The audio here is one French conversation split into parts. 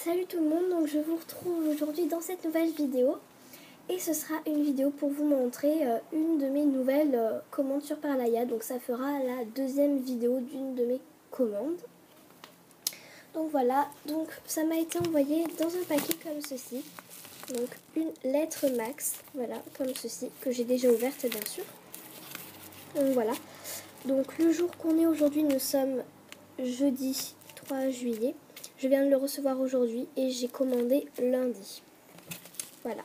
Salut tout le monde, donc je vous retrouve aujourd'hui dans cette nouvelle vidéo et ce sera une vidéo pour vous montrer une de mes nouvelles commandes sur Parlaya. Donc ça fera la deuxième vidéo d'une de mes commandes. Donc voilà, donc ça m'a été envoyé dans un paquet comme ceci. Donc une lettre Max, voilà, comme ceci, que j'ai déjà ouverte bien sûr. Donc voilà, donc le jour qu'on est aujourd'hui, nous sommes jeudi 3 juillet. Je viens de le recevoir aujourd'hui et j'ai commandé lundi. Voilà.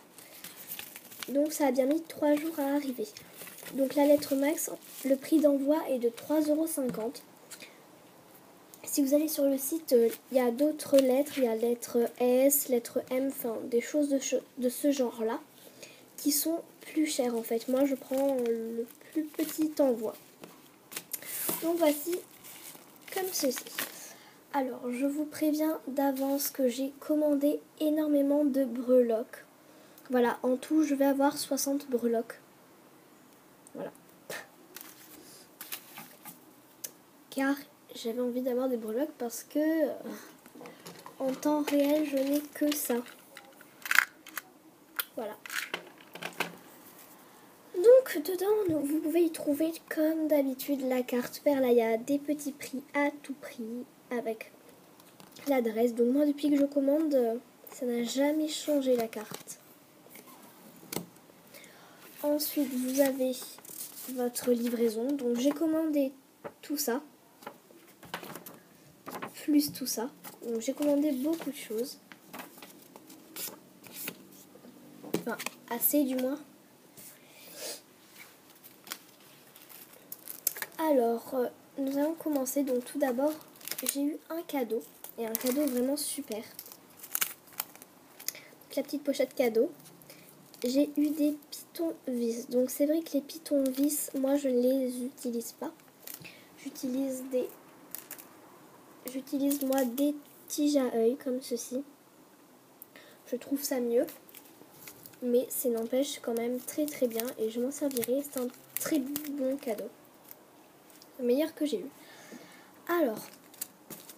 Donc ça a bien mis 3 jours à arriver. Donc la lettre Max, le prix d'envoi est de 3,50 €. Si vous allez sur le site, il y a d'autres lettres. Il y a lettre S, lettre M, enfin des choses de ce genre-là qui sont plus chères en fait. Moi je prends le plus petit envoi. Donc voici comme ceci. Alors, je vous préviens d'avance que j'ai commandé énormément de breloques. Voilà, en tout, je vais avoir 60 breloques. Voilà. Car j'avais envie d'avoir des breloques parce que en temps réel, je n'ai que ça. Voilà. Donc, dedans, vous pouvez y trouver, comme d'habitude, la carte Parlaya, des petits prix à tout prix, avec l'adresse. Donc, moi, depuis que je commande, ça n'a jamais changé la carte. Ensuite, vous avez votre livraison. Donc, j'ai commandé tout ça, plus tout ça. Donc, j'ai commandé beaucoup de choses. Enfin, assez du moins. Alors, nous allons commencer. Donc, tout d'abord, j'ai eu un cadeau. Et un cadeau vraiment super. Donc, la petite pochette cadeau. J'ai eu des pitons vis. Donc, c'est vrai que les pitons vis, moi, je ne les utilise pas. J'utilise moi des tiges à œil comme ceci. Je trouve ça mieux. Mais ça n'empêche quand même très très bien. Et je m'en servirai. C'est un très bon cadeau. Le meilleur que j'ai eu. Alors,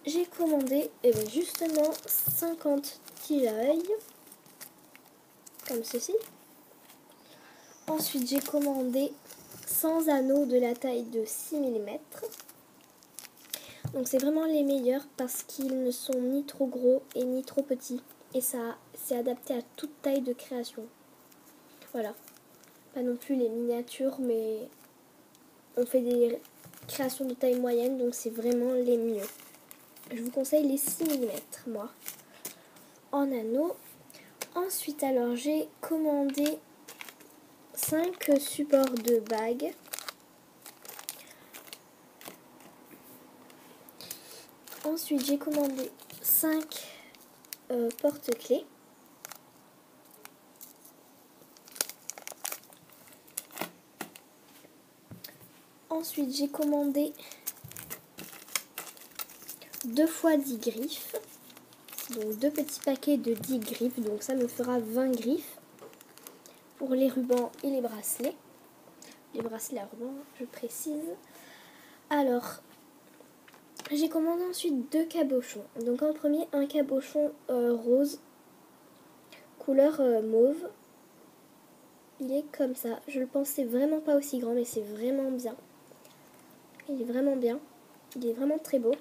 j'ai commandé justement 50 tiges à œil. Comme ceci. Ensuite, j'ai commandé 100 anneaux de la taille de 6 mm. Donc, c'est vraiment les meilleurs parce qu'ils ne sont ni trop gros et ni trop petits. Et ça, c'est adapté à toute taille de création. Voilà. Pas non plus les miniatures, mais on fait des créations de taille moyenne, donc c'est vraiment les mieux. Je vous conseille les 6 mm, moi, en anneaux. Ensuite, alors, j'ai commandé 5 supports de bagues. Ensuite, j'ai commandé 5 porte-clés. Ensuite, j'ai commandé 2 fois 10 griffes. Donc 2 petits paquets de 10 griffes. Donc ça me fera 20 griffes pour les rubans et les bracelets. Les bracelets à rubans, je précise. Alors, j'ai commandé ensuite 2 cabochons. Donc en premier, un cabochon rose, couleur mauve. Il est comme ça. Je le pensais vraiment pas aussi grand, mais c'est vraiment bien. Il est vraiment bien. Il est vraiment très beau.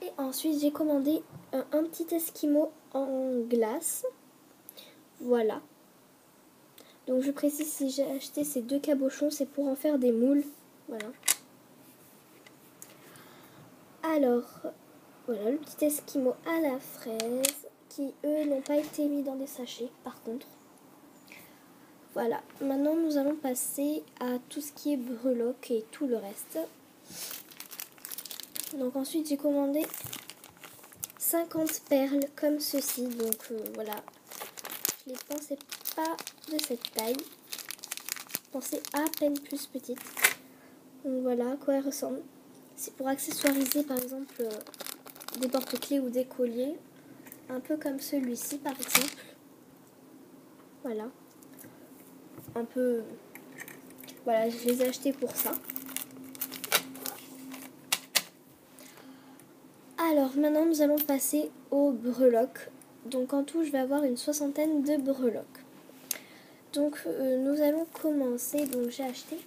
Et ensuite, j'ai commandé un petit esquimau en glace. Voilà. Donc je précise, si j'ai acheté ces 2 cabochons, c'est pour en faire des moules. Voilà. Alors, voilà le petit esquimau à la fraise, qui eux n'ont pas été mis dans des sachets par contre. Voilà, maintenant nous allons passer à tout ce qui est breloques et tout le reste. Donc ensuite j'ai commandé 50 perles comme ceci. Donc voilà, je les pensais pas de cette taille. Je pensais à peine plus petite. Donc voilà à quoi elles ressemblent. C'est pour accessoiriser par exemple des porte-clés ou des colliers. Un peu comme celui-ci par exemple. Voilà. Un peu... Voilà, je les ai achetés pour ça. Alors maintenant nous allons passer aux breloques. Donc en tout je vais avoir une 60aine de breloques. Donc nous allons commencer. Donc j'ai acheté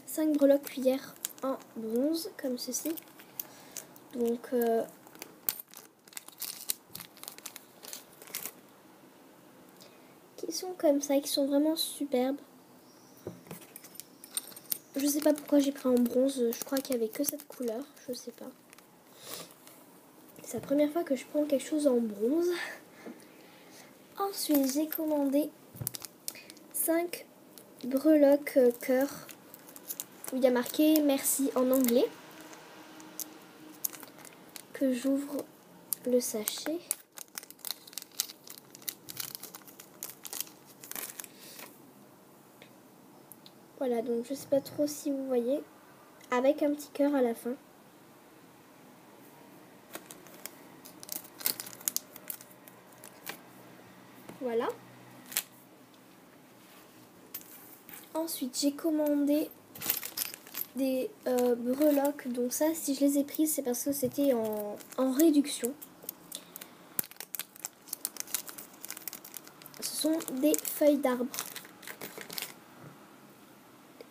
5 breloques cuillères en bronze comme ceci. Donc qui sont comme ça, qui sont vraiment superbes. Je sais pas pourquoi j'ai pris en bronze, je crois qu'il n'y avait que cette couleur, je sais pas. C'est la première fois que je prends quelque chose en bronze. Ensuite, j'ai commandé 5 breloques cœur où il y a marqué merci en anglais. Que j'ouvre le sachet. Voilà, donc je sais pas trop si vous voyez, avec un petit cœur à la fin. Voilà. Ensuite, j'ai commandé des breloques. Donc ça, si je les ai prises, c'est parce que c'était en réduction. Ce sont des feuilles d'arbre.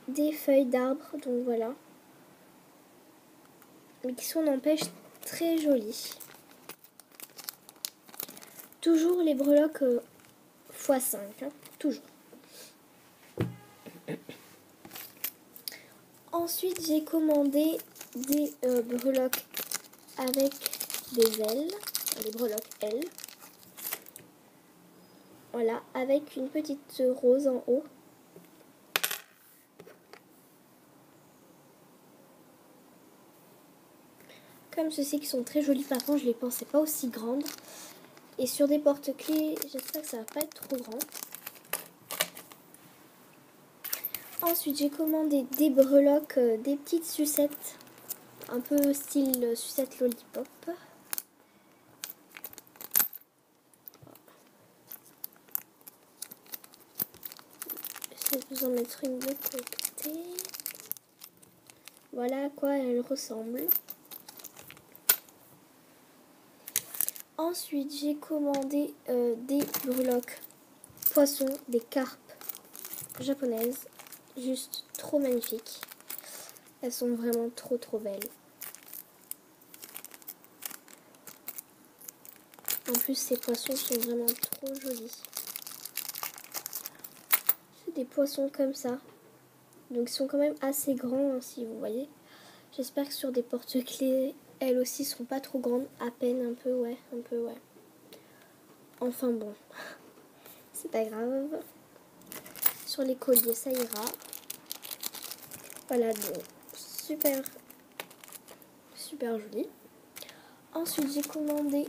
Des feuilles d'arbre, donc voilà. Mais qui sont en pêche très jolies. Toujours les breloques x5, hein, toujours. Ensuite, j'ai commandé des breloques avec des ailes, les breloques L. Voilà, avec une petite rose en haut. Comme ceci, qui sont très jolies. Par contre, je les pensais pas aussi grandes. Et sur des porte-clés, j'espère que ça va pas être trop grand. Ensuite, j'ai commandé des breloques, des petites sucettes, un peu style sucette lollipop. Je vais vous en mettre une de côté. Voilà à quoi elle ressemble. Ensuite, j'ai commandé des breloques poissons, des carpes japonaises. Juste trop magnifiques. Elles sont vraiment trop belles. En plus, ces poissons sont vraiment trop jolis. C'est des poissons comme ça. Donc ils sont quand même assez grands, hein, si vous voyez. J'espère que sur des porte-clés, elles aussi seront pas trop grandes. À peine, un peu, ouais. Enfin bon, c'est pas grave. Sur les colliers, ça ira. Voilà, donc super joli. Ensuite, j'ai commandé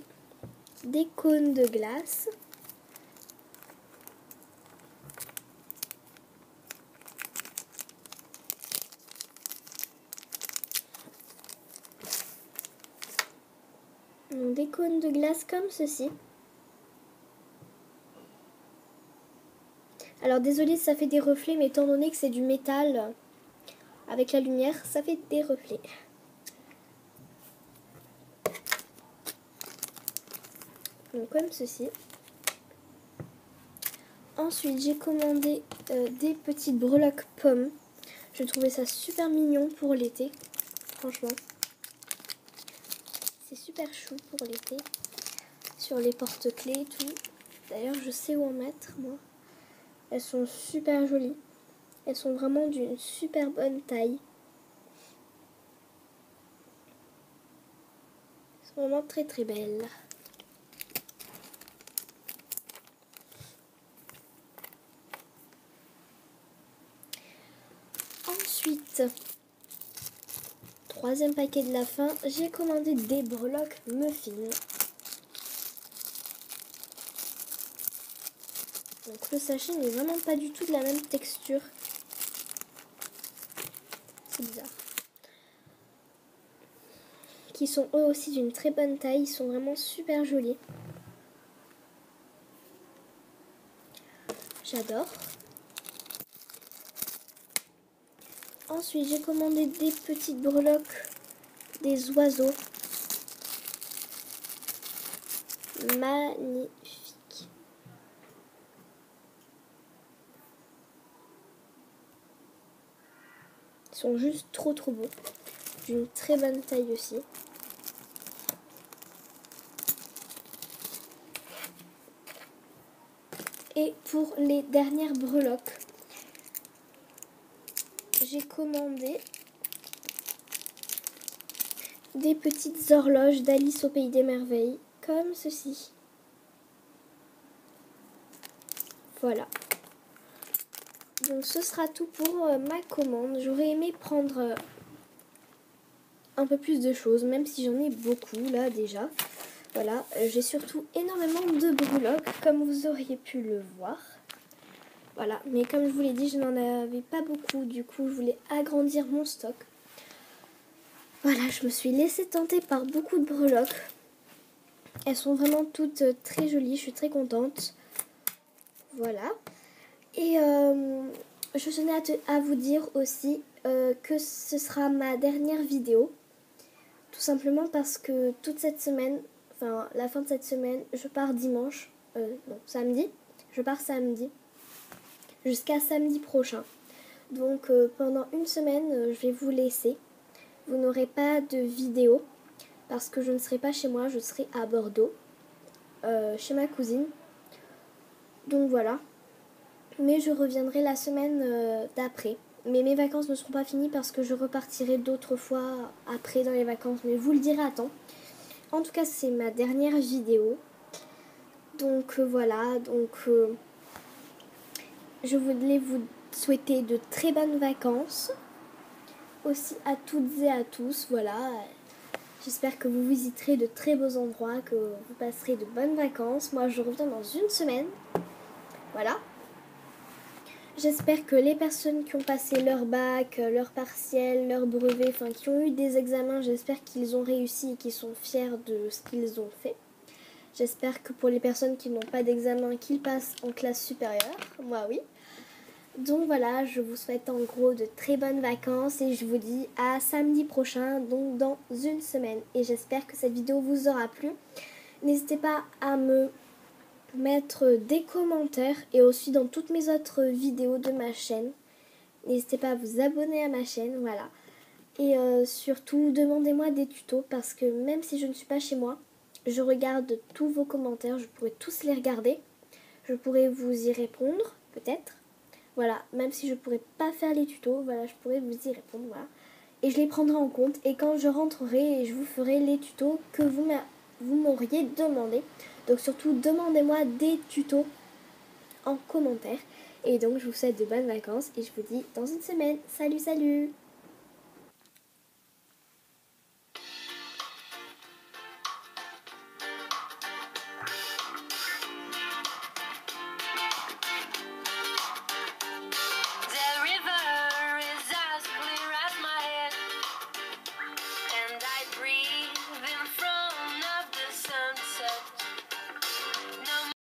des cônes de glace. Donc, des cônes de glace comme ceci. Alors désolé, ça fait des reflets, mais étant donné que c'est du métal, avec la lumière, ça fait des reflets. Donc comme ceci. Ensuite, j'ai commandé des petites breloques pommes. Je trouvais ça super mignon pour l'été, franchement. C'est super chou pour l'été. Sur les porte-clés et tout. D'ailleurs, je sais où en mettre, moi. Elles sont super jolies. Elles sont vraiment d'une super bonne taille. Elles sont vraiment très belles. Ensuite, troisième paquet de la fin, j'ai commandé des breloques muffins. Donc le sachet n'est vraiment pas du tout de la même texture. C'est bizarre. Qui sont eux aussi d'une très bonne taille. Ils sont vraiment super jolis. J'adore. Ensuite, j'ai commandé des petites breloques des oiseaux. Magnifique. Ils sont juste trop beaux. D'une très bonne taille aussi. Et pour les dernières breloques, j'ai commandé des petites horloges d'Alice au Pays des Merveilles, comme ceci. Voilà. Donc ce sera tout pour ma commande. J'aurais aimé prendre un peu plus de choses, même si j'en ai beaucoup là déjà. Voilà, j'ai surtout énormément de breloques, comme vous auriez pu le voir. Voilà, mais comme je vous l'ai dit, je n'en avais pas beaucoup, du coup je voulais agrandir mon stock. Voilà, je me suis laissée tenter par beaucoup de breloques. Elles sont vraiment toutes très jolies, je suis très contente. Voilà. Et je tenais à vous dire aussi que ce sera ma dernière vidéo. Tout simplement parce que toute cette semaine, enfin la fin de cette semaine, je pars dimanche, non samedi, je pars samedi, jusqu'à samedi prochain. Donc pendant une semaine, je vais vous laisser. Vous n'aurez pas de vidéo parce que je ne serai pas chez moi, je serai à Bordeaux, chez ma cousine. Donc voilà. Mais je reviendrai la semaine d'après. Mais mes vacances ne seront pas finies parce que je repartirai d'autres fois après dans les vacances. Mais je vous le dirai à temps. En tout cas, c'est ma dernière vidéo. Donc voilà. Donc je voulais vous souhaiter de très bonnes vacances. Aussi à toutes et à tous. Voilà. J'espère que vous visiterez de très beaux endroits, que vous passerez de bonnes vacances. Moi, je reviens dans une semaine. Voilà. J'espère que les personnes qui ont passé leur bac, leur partiel, leur brevet, enfin qui ont eu des examens, j'espère qu'ils ont réussi et qu'ils sont fiers de ce qu'ils ont fait. J'espère que pour les personnes qui n'ont pas d'examen, qu'ils passent en classe supérieure. Moi, oui. Donc voilà, je vous souhaite en gros de très bonnes vacances et je vous dis à samedi prochain, donc dans une semaine. Et j'espère que cette vidéo vous aura plu. N'hésitez pas à me mettre des commentaires et aussi dans toutes mes autres vidéos de ma chaîne. N'hésitez pas à vous abonner à ma chaîne, voilà. Et surtout, demandez-moi des tutos parce que même si je ne suis pas chez moi, je regarde tous vos commentaires, je pourrais tous les regarder. Je pourrais vous y répondre, peut-être. Voilà, même si je pourrais pas faire les tutos, voilà, je pourrais vous y répondre, voilà. Et je les prendrai en compte et quand je rentrerai, je vous ferai les tutos que vous m'auriez demandé. Donc surtout, demandez-moi des tutos en commentaire. Et donc, je vous souhaite de bonnes vacances et je vous dis dans une semaine. Salut, salut!